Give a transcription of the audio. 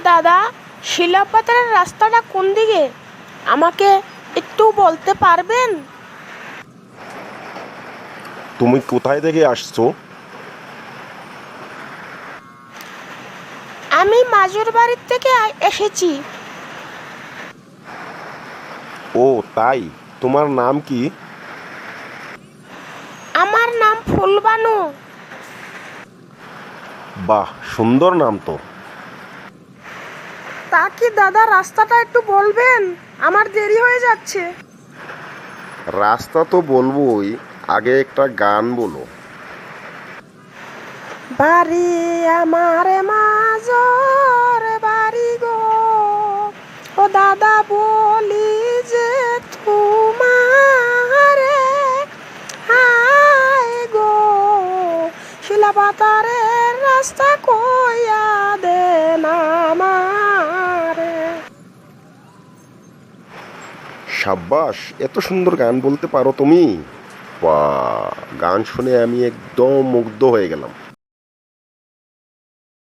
দাদা, শিলাপাতারের রাস্তাটা কোন দিকে আমাকে একটু বলতে পারবেন? তুমি কোথায় থেকে আসছো? আমি মাজুর বাড়ির থেকে এসেছি। ও তাই, তোমার নাম কি? আমার নাম ফুলবানু। বাহ, সুন্দর নাম তো। তা কি দাদা, রাস্তাটা একটু বলবেন? আমার দেরি হয়ে যাচ্ছে। রাস্তা তো বলবোই, আগে একটা গান বলো। বাড়ি আমার মাজর বাড়ি গো, ও দাদা বলি যে তোমারে, হায় গো শিলাপাতারের রাস্তা কইয়া দেন আমারে। সাব্বাস, এত সুন্দর গান বলতে পারো তুমি। বাহ, গান শুনে আমি একদম মুগ্ধ হয়ে গেলাম।